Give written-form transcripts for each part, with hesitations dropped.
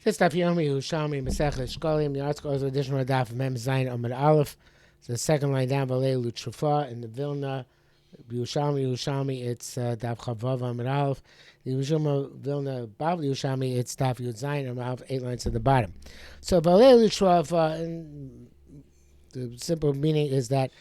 This daf Yomi Yerushalmi Shekalim. The article is additional daf Mem Zayin Amud Aleph. It's the second line down. Valei Lutrufa in the Vilna Yerushalmi. It's daf Chavav Amud Aleph. The Yerushalmi Vilna Bav Yerushalmi. It's daf Yud Zayin Amud Aleph. 8 lines to the bottom. So Valei Lutrufa. The simple meaning is that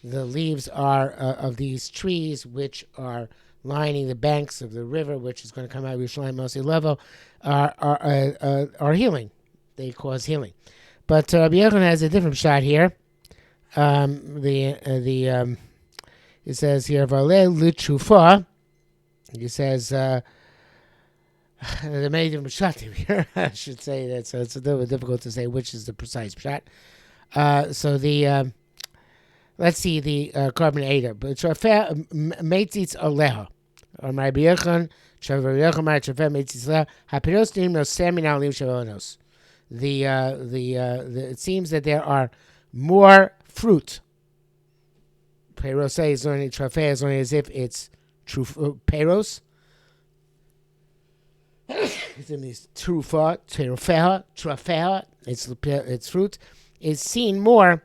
the leaves are of these trees which are lining the banks of the river, which is going to come out of Yerushalayim mostly level, are healing. They cause healing. But Rabbi Yochanan has a different shot here. It says here Valei L'Trufa. He says there are many different shots here. I should say that, so it's a little bit difficult to say which is the precise shot. So the let's see the carbon Ada. But Trafeh Meitzitz Aleha. Or my Biyachan, Trafeh Biyachan, my Trafeh Meitzitz Aleha. Hapiros Nim no Samin Alim Shavonos. It seems that there are more fruit. Peros is only Trafeh is only as if it's true Peros. It's in these Trufa, Trafeh, it's fruit. Is seen more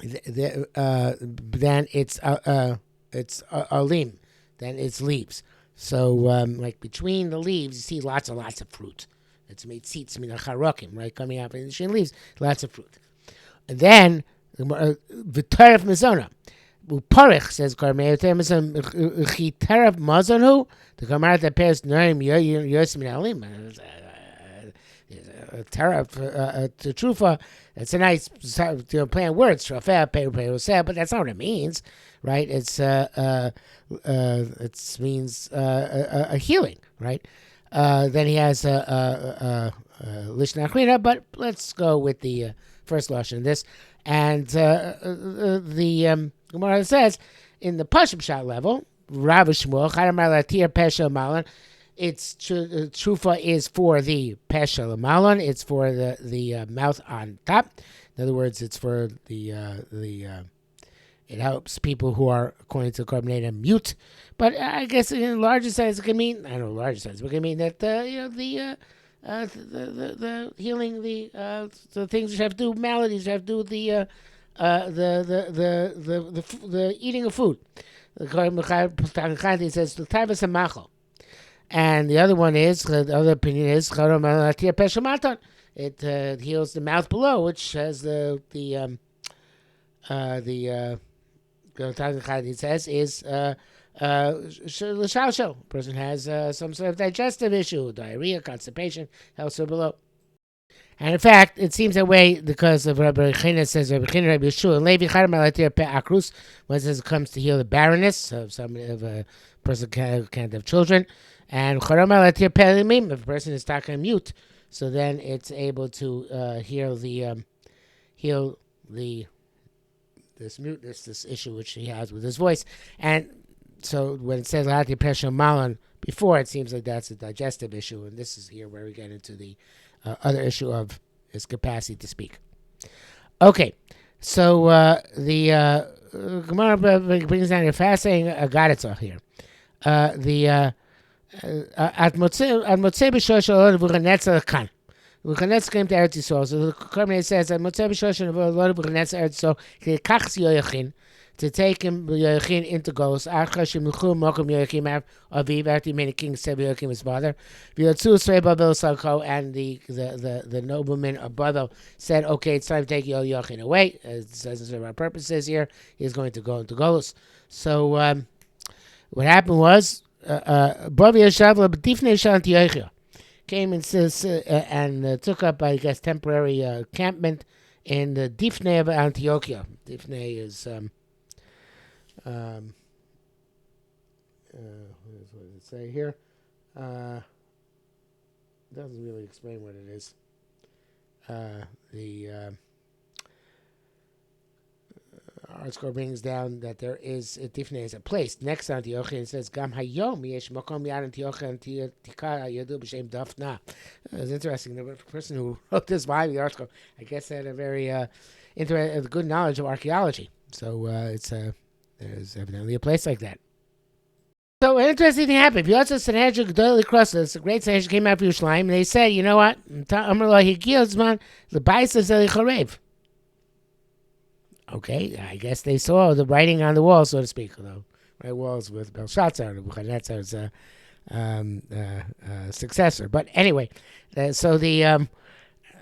than its alim, than its leaves. So, like between the leaves, you see lots of fruit. It's made seeds, minacharokim, right, coming out in the leaves, lots of fruit. And then the teref mizona, uparich says Karmei teref teref mazonu. The Gemara that pairs noim yosim alim. Teref to trufa. It's a nice play on words, trafeh, but that's not what it means, right? It means a healing, right? Then he has lishna achrina, but let's go with the first lashon in this. And the Gemara says in the Pashim shot level, Rav Shmuel Chadamar Latir Pesha Malan. It's trufa is for the pesha malon. It's for the mouth on top. In other words, it's for the it helps people who are, according to Carbonata, mute. But I guess in larger sense it can mean, I don't know larger sense, but it can mean that the healing, the things which have to do with maladies, which have to do with the eating of food. The says the taivas amachol. And the other one is, the other opinion is, it heals the mouth below, which has it says is l'shalshal. Person has some sort of digestive issue, diarrhea, constipation, helps her below. And in fact, it seems that way because of Rabbi Chena says, Rabbi Chena, Rabbi Yeshua, Levi Chadam Alatir Pe Akrus, when it comes to heal the barrenness of a person can't have children. And if a person is talking mute, so then it's able to heal this muteness, this issue which he has with his voice. And so when it says Lati Pesha Malan before, it seems like that's a digestive issue, and this is here where we get into the other issue of his capacity to speak. Okay, so the Gemara brings down a fascinating agaritza here. At Motzei b'Shosh Alon v'Chanetzer kan. V'Chanetzer came to Eretz Yisrael. So the Korban says at Motzei b'Shosh Alon v'Chanetzer Eretz Yisrael kachs Yoyachin, to take him Yoyachin into Golos. Achar shemilchu mokum Yoyachim aviv, after many kings said Yoyachim his father. V'yotzu Srei Babel Salko, and the nobleman of Babel said, okay, it's time to take Yoyachin away. It says our purposes here. He's going to go into Golos. So what happened was, came and says and took up, I guess, temporary encampment in the Difne of Antiochia. Difne is what does it say here? Doesn't really explain what it is. The article brings down that there is Difne is a place next to Antiochia. It says Gam Hayom Yesh Makom Yad Antiochia Tika Yadu B'Shem Dafna. It's interesting. The person who wrote this volume, the article, I guess, had a very good knowledge of archaeology. So there's evidently a place like that. So an interesting thing happened. Piotr Sanhedrin Gdoli Krosses, the great Sanhedrin came out of Yerushalayim, and they said, you know what? The Baisa Zeli Charev. Okay, I guess they saw the writing on the wall, so to speak. Though, right, walls with Belshazzar, Nebuchadnezzar's successor. But anyway, so the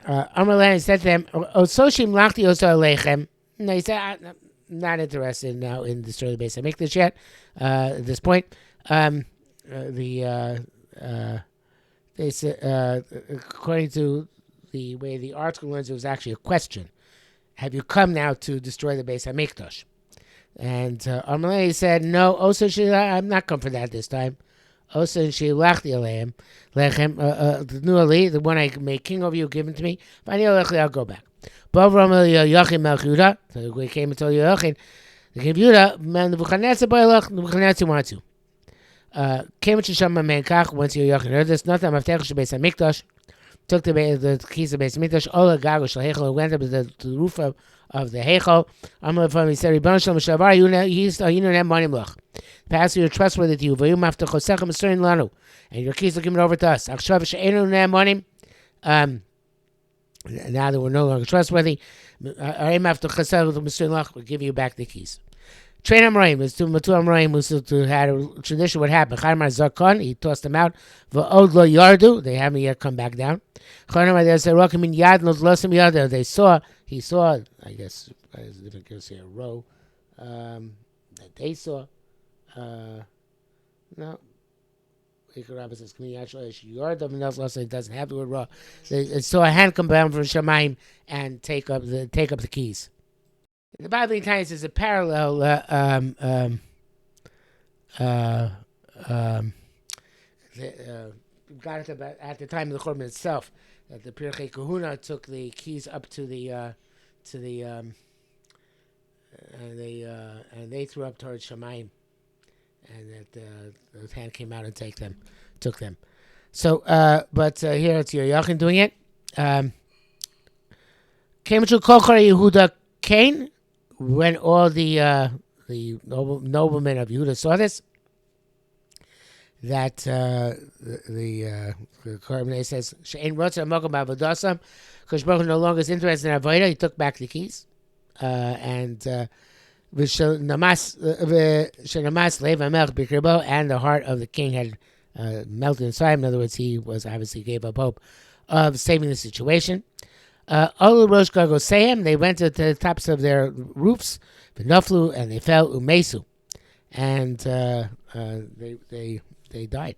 Amalek said to them, "Ososhim lachti oso alechem." And they said, "I'm not interested now in destroying the base. I make this yet. At this point, they said, according to the way the article learns, it was actually a question. Have you come now to destroy the base Hamikdash? And Amalei said, no, I'm not come for that this time. Osa Shilachti Aleim, Lechem, the one I made king over you, given to me. I'll go back. So we came and told Yoachin, the king of Judah, Nebuchadnezzar wanted to. Came to Shama Menkach, once Yoachin heard this, not that Maftech Shabes Hamikdash. Took the keys of Beis Mikdash, Ola Gago Shal Heichal, went up to the roof of the Heichal. Amalei from he said, Ribbon Shalom Shavar, you know that money loch. Pastor, you're trustworthy to you. Vayum after Chosechem Misterin Lanu, and your keys are given over to us. Achshav she'enu that money. Now that we're no longer trustworthy, Arim after Chosechem Misterin Lach, we'll give you back the keys. Train Amraim is to Amraim, who had a tradition. What happened? Charmar Zakon, he tossed them out. V'od lo yardu, they haven't yet come back down. They saw, he saw, I guess, I can say a row, that they saw. No. Rabbi says, it doesn't have the word raw. They saw a hand come down from Shemaim and take up the keys. The Bible in times is a parallel got it at the time of the Churban itself, that the Pirkei Kahuna took the keys up to the and they threw up towards Shemaim, and that the hand came out and took them. So, but here it's Yoachin doing it. Came to Kochar Yehuda Cain when all the noblemen of Yehuda saw this. That the Korban says She'ein Rotzer Mokum Avodasam, because Baruch no longer is interested in Avodah. He took back the keys, and Shenamas Lev Hamelech B'Kirbo, and the heart of the king had melted inside. In other words, he was obviously gave up hope of saving the situation. Olu Rosh Gargosayim, they went to the tops of their roofs, V'Noflu, and they fell Umesu, and they died.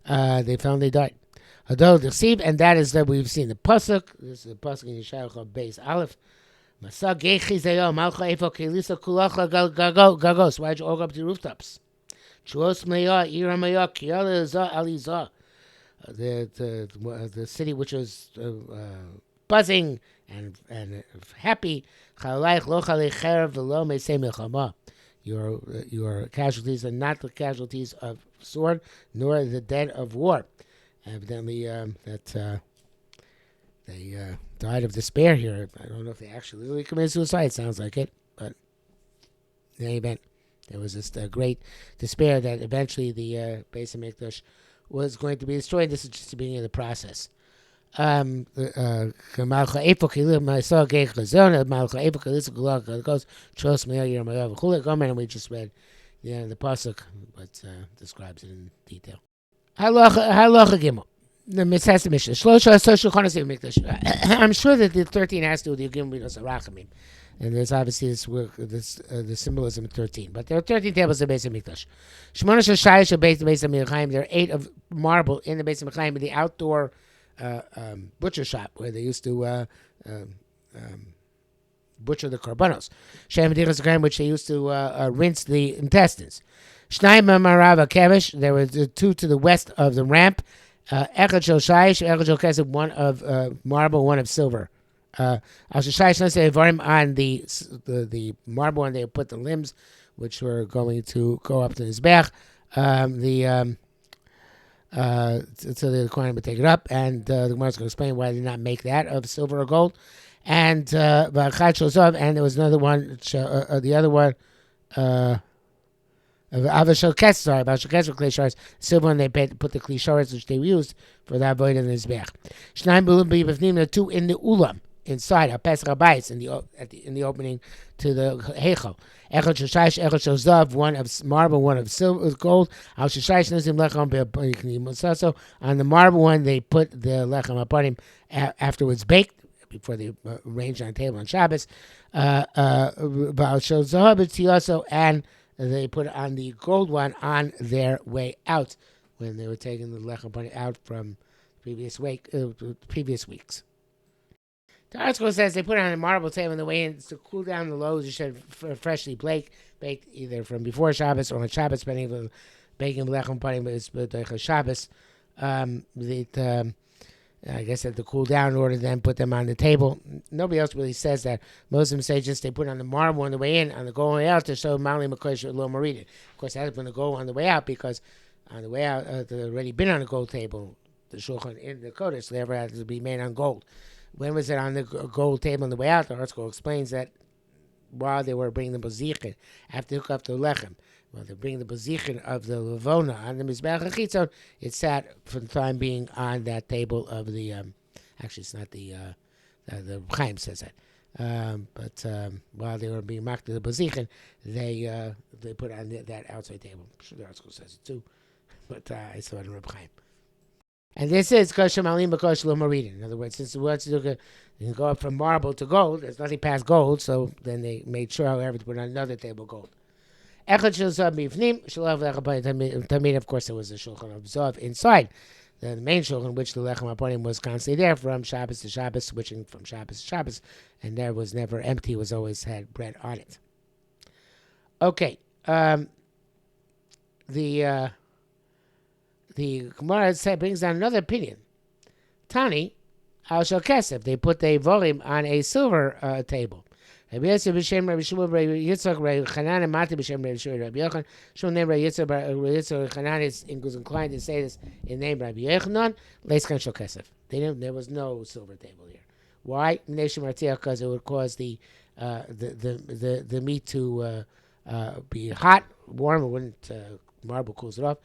They found they died. Although deceived, and that is that we've seen the pasuk. This is the pasuk in Yeshayahu called Beis Aleph. Masa gechizayo malcha efo kelisa kulacha gagos. Why'd you all go up to the rooftops? Chuos maya iramaya kiyala za aliza. The city which was buzzing and happy. Chalayich lo chalei cherev v'lo meisei milchama. Your casualties are not the casualties of sword, nor the dead of war. Evidently, that they died of despair here. I don't know if they actually literally committed suicide. Sounds like it, but in any event, there was this great despair that eventually the Beis Hamikdash was going to be destroyed. This is just the beginning of the process. Goes and we just read the pasuk, but describes it in detail. Halacha Gimel. The Mitzvah Mishnah. I'm sure that the 13 has to do with the Yugim Midos Arachamim, and there's obviously the symbolism of 13. But there are 13 tables of Beis Hamikdash. Shmona Shashayish of Beis Hamikdash. There are 8 of marble in the Beis Hamikdash, in the outdoor butcher shop where they used to butcher the korbanos. Which they used to rinse the intestines. Shnayim Marav Kevish. There were 2 to the west of the ramp. Echad Shel Shayish, Echad Shel Kesef, 1 of marble, 1 of silver. Al Shayish, let's say, on the marble one, they put the limbs, which were going to go up to his back. So the Kohen would take it up, and the Gemara is going to explain why they did not make that of silver or gold. And and there was another one. The other one. Avashal Kes, sorry, Avashal Kes for Klei silver one they put the Klei which they used for the avoid in the Mizbech. Shnaim Bulim B'Yivavnim, the two in the Ulam, inside, a Pesach HaBayis, in the opening to the Heichal. Echad Shoshayish, Echad Shozav, one of marble, one of silver, gold. Al Shoshayish Nizim Lechem Be'Musaso. On the marble one, they put the Lechem upon him afterwards baked, before they arranged on the table on Shabbos. Baal Shozav B'Tziyaso, and they put on the gold one on their way out when they were taking the Lechem upon out from previous weeks. The article says they put it on a marble table on the way in to cool down the loaves. You should freshly baked either from before Shabbos or on Shabbos, depending on baking lechem panim with Shabbos. I guess that to cool down in order to then put them on the table. Nobody else really says that. Most of them say just they put it on the marble on the way in, on the going way out to show Mali Makosh Lo Marita. Of course, that's when the go on the way out because on the way out they've already been on the gold table, the shulchan in the kodesh, so they ever had to be made on gold. When was it on the gold table on the way out? The article explains that while they were bringing the bazichin, after they hook up the lechem, while they bring the bazichin of the levona on the mizbeach hachitzon, it sat for the time being on that table of the. Actually, it's not the Chaim says that. But while they were being mocked to the bazichin, they put it on that outside table. I'm sure the article says it too, but I saw it in Reb Chaim. And this is kosher malim b'kosher lo maridin. In other words, since the words you can go up from marble to gold, there's nothing past gold, so then they made sure, however, to put on another table gold. Echad shel zav mivnim, shalav lechem tamid. Of course, there was a shulchan of zav inside the main shulchan, which the lechem aponim was constantly there from Shabbos to Shabbos, switching from Shabbos to Shabbos, and there was never empty; was always had bread on it. Okay, the Gemara brings down another opinion. Tani, al shel kesef, they put the volim on a silver table. Rabbi Yosef b'shem Rabbi Shmuel Rabbi Yitzchak Rabbi Chanan and Mati b'shem Rabbi Shmuel Rabbi Yochanan. Shmuel named Rabbi Yitzchak Chanan was inclined to say this in name Rabbi Yochanan. Leiskan shel kesef. There was no silver table here. Why? Because it would cause the meat to be hot, warm. It wouldn't marble cools it off.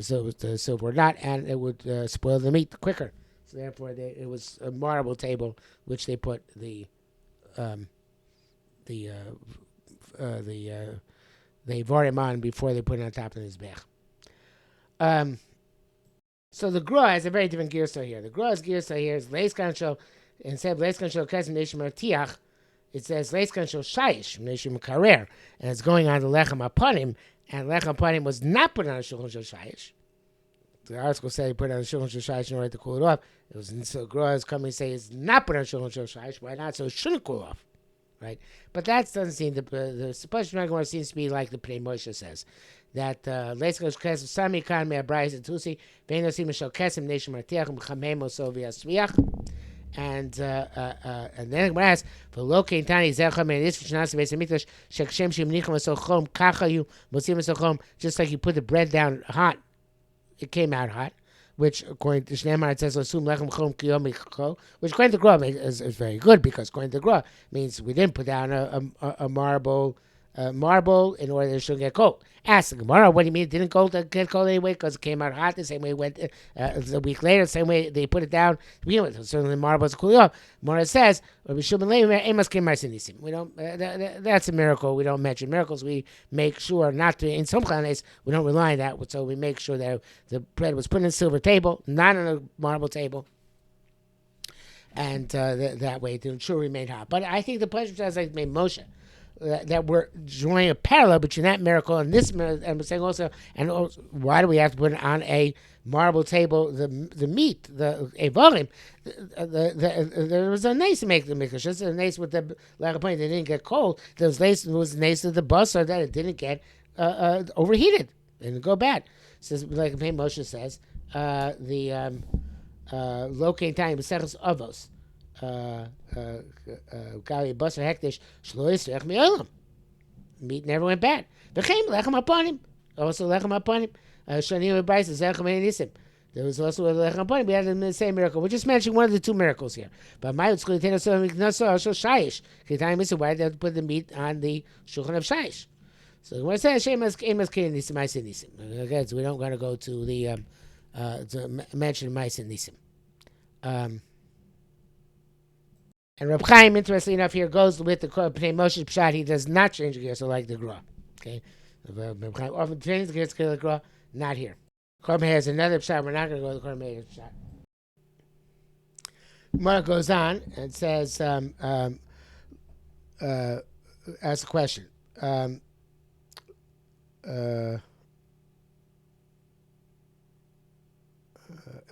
So the silver or not, and it would spoil the meat quicker. So therefore, it was a marble table which they put the varim on before they put it on top of the mizbech. So the Gra has a very different girsa here. The Gra's girsa here is leiskan shel, instead of leiskan shel kesem neshim artiach, it says leiskan shel shayish neshim karer, and it's going on the lechem aponim. And lechem panim was not put on a shulchan shel shayish. The article said he put it on a shulchan shel shayish in order to cool it off. It was so Gra is coming to say it's not put on a shulchan shel shayish. Why not? So it shouldn't cool off, right? But that doesn't seem the supposed Gemara seems to be like the Pnei Moshe says that leiskos kesem sami kan me abrayis etusi veinosim shel kesem neshim artiach umchamem oso v'yasviach. And then Gemara asks, "V'lo keintani zercha me'nis v'shnas v'esem mikdash shekshem shemnicham v'sochom kacha you mosim v'sochom." Just like you put the bread down hot, it came out hot. Which, according to Shneimar, it says "L'sum lechem chom kiyom michko," which according to Gra is very good because according to Gra means we didn't put down a marble in order that it shouldn't get cold. Ask the Gemara, what do you mean it didn't get cold anyway? Because it came out hot the same way it went a week later, the same way they put it down to begin with. Certainly the marble is cooling off. Gemara says, we don't, that's a miracle. We don't mention miracles. We make sure not to, in some cases, we don't rely on that. So we make sure that the bread was put in a silver table, not on a marble table. And that way to ensure it remained hot. But I think the pleasure says like made Moshe. That we're drawing a parallel between that miracle and this miracle, and we're saying also, why do we have to put it on a marble table? The meat, the evarim, there was a nice to make the mikdash. It's a nice with the lack of point. They didn't get cold. There was nice with the basar that it didn't get overheated. It didn't go bad. Says like Moshe says, the locating time b'seches avos. Meat never went bad. Also lechem aponim. There was also a lechem aponim. We had the same miracle. We're just mentioning one of the two miracles here. But my school also shayish. Why did they put the meat on the shulchan of shayish? So when it says Shemas Emas Kid Nisim Ma'aser Nisim, again, so we don't want to go to the to mention Ma'aser Nisim. And Reb Chaim, interestingly enough, here goes with the Pnei Moshe Pshat. He does not change the gear, so like the Gra. Okay, Reb Chaim often changes the gear to the Gra, not here. Korban has another Pshat. We're not going to go to the Korban Pshat. Mark goes on and says, asks a question. Bonkan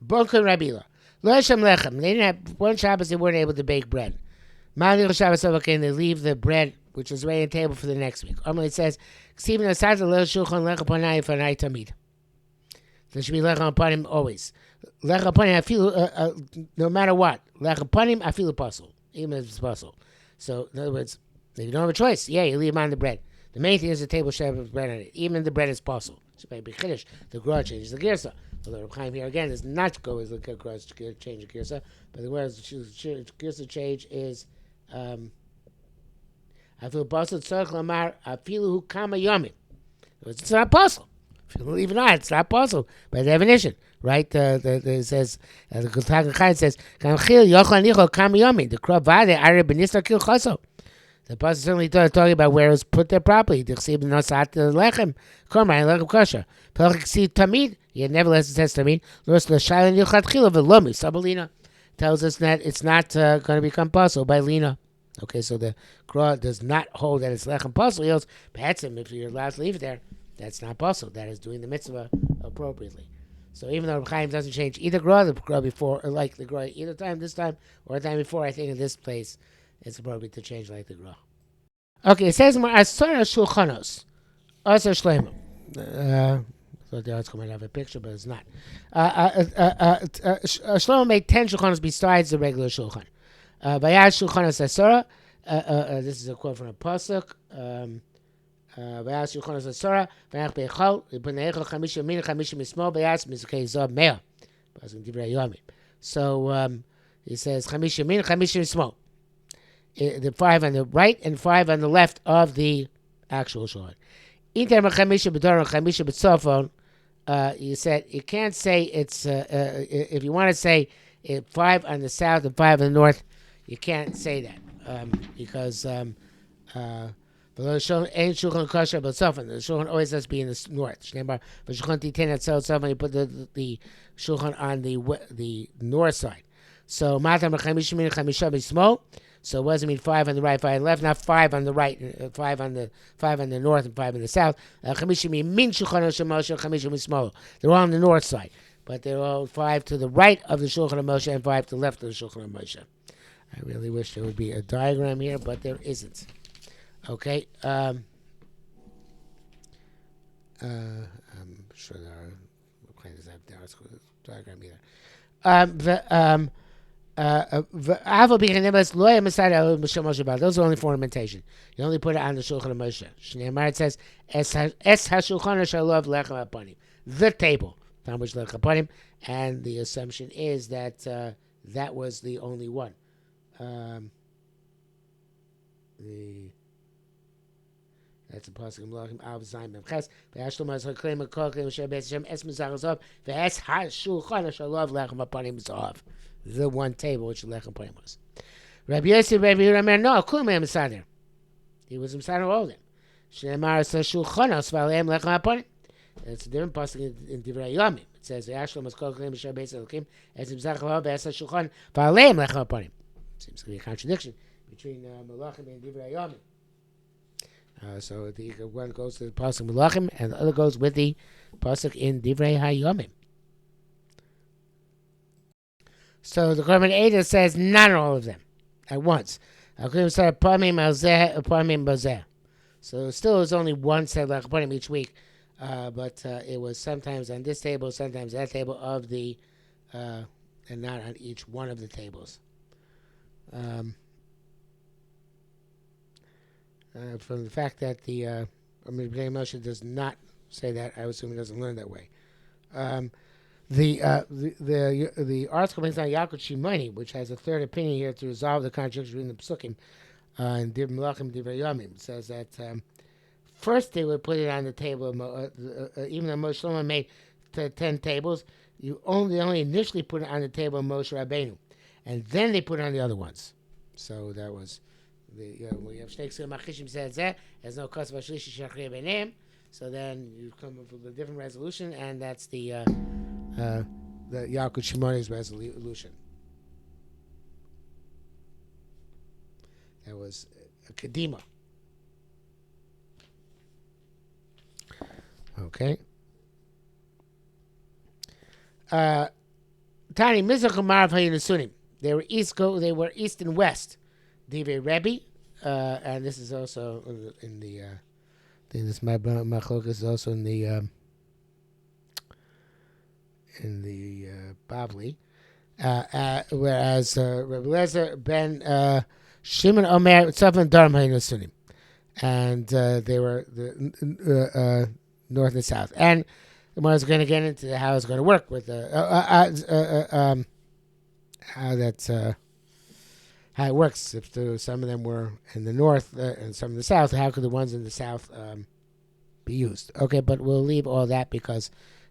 Rabila. Lo Hashem Lechem. They didn't have one Shabbos. They weren't able to bake bread. Ma'alil Shabbos Avakin. They leave the bread, which is ready on the table for the next week. It says, "Ksivin asad lel shulchan lechem panai fanai tamid." There should be lechem upon him always. Lechem upon him, I feel no matter what. Lechem upon him, I feel a puzzle, even if it's puzzle. So in other words, if you don't have a choice, yeah, you leave him on the bread. The main thing is the table should have bread on it. Even the bread is puzzle. So by Bechiddush, the Gra changes the girsa. Although Reb Chaim here again does not go as the Gra change the girsa, but the girsa change is I feel puzzle tzarich lamar afilu hu kama yomim. It's not puzzle. If you believe it or not, it's not puzzle by definition, right? It says the Tag Chaim says kamchil yochlan nicho kama yomim. The Gra vade are benistar kil chaso. The pasuk certainly talking about where it was put there properly. The chsib nosat lechem korban lechem kosher. Pelach chsib tamid. Yet nevertheless it says tamid. Los l'shayla nilchat chila v'lomi sabalina tells us that it's not going to become puzzle by lina. Okay, so the Gra does not hold that it's lechem puzzle. He holds him if you're allowed to leave it there. That's not puzzle. That is doing the mitzvah appropriately. So even though Reb Chaim doesn't change either Gra, the Gra before, or like the Gra either time, this time, or the time before, I think in this place, it's appropriate to change like the Gra. Okay, it says Asara Shulchanos. Asa Shleimim. I thought the article might have a picture, but it's not. Shlomo made 10 Shulchanos besides the regular Shulchan. Vayaz Shulchanos Asara. This is a quote from a pasuk. Vayaz Shulchanos Asara. Vayach Beichal. V'nei Eichel Chamisha Min Chamisha Mismo. Vayaz Mizukei Zov Mea. So he says Chamisha Min Chamisha Mismo. The 5 on the right and 5 on the left of the actual shulchan. You said you can't say it's if you want to say 5 on the south and 5 on the north, you can't say that because the shulchan always has to be in the north. You put the shulchan on the north side. So so what does it mean 5 on the right, 5 on the left? Not 5 on the right, 5 on the north, and 5 on the south. They're all on the north side, but they're all 5 to the right of the Shulchan Moshe and 5 to the left of the Shulchan Moshe. I really wish there would be a diagram here, but there isn't. Okay. I'm sure there are. Doesn't have the diagram either. Those are only for ornamentation. You only put it on the Shulchan Moshe. It says, the table, and the assumption is that that was the only one. That's a pasuk Melachim Av Zayin Mem Ches. Ve'ashlo Mazal Kleim Kol Shem Beis Hashem Es Mizar Zav Ve'es HaShulchan Shalav Lechem Apanim Zav. The one table which Lechem Apanim was. Rabbi Yosef, Rabbi Yehuda, no, Kulam Misader. He was Misader all of them. Shneimar says Shulchanos V'aleim Lechem Apanim. It's a different pasuk in Divrei Yomim. It says Ve'ashlo Mazal Kleim Shem Beis Hashem Es Mizar Zav Ve'es HaShulchan V'aleim Lechem Apanim. Seems to be a contradiction between Melachim and Divrei Yomim. So the one goes to the pasuk Melachim, and the other goes with the pasuk in Divrei Hayomim. So the Korban Eidah says not all of them at once. So still, there's only one set of each week, but it was sometimes on this table, sometimes that table of the, and not on each one of the tables. From the fact that the Bnei Moshe does not say that, I assume he doesn't learn that way. The article brings down Yaakov Shimoni, which has a third opinion here to resolve the contradiction between the Pesukim and Divrei Melachim, Divrei Yomim. It says that first they would put it on the table. Even though Moshe Shlomo made 10 tables, they only initially put it on the table of Moshe Rabbeinu, and then they put it on the other ones. So that was we have Shnei Ksir Machishim says that there's no Kos Vashlishi Shachri B'Neim. So then you come up with a different resolution, and that's the Yalkut Shimoni's resolution. That was a Kedima. Okay. Tani Mizrach Marav Hayinasunim. They were east and west. Divrei Rebbe, and this is also in the. I think this Machlokes is also in the Bavli. Whereas Rebbe Lezer ben Shimon Omer Tzavon Daram Hayinasunim, and they were the north and south. And the one is going to get into how it's going to work with how that's how it works. If some of them were in the north and some in the south, how could the ones in the south be used? Okay, but we'll leave all that because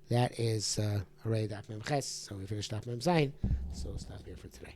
that is already Daf Mem Ches. So we finished Daf Mem Zayin. So we'll stop here for today.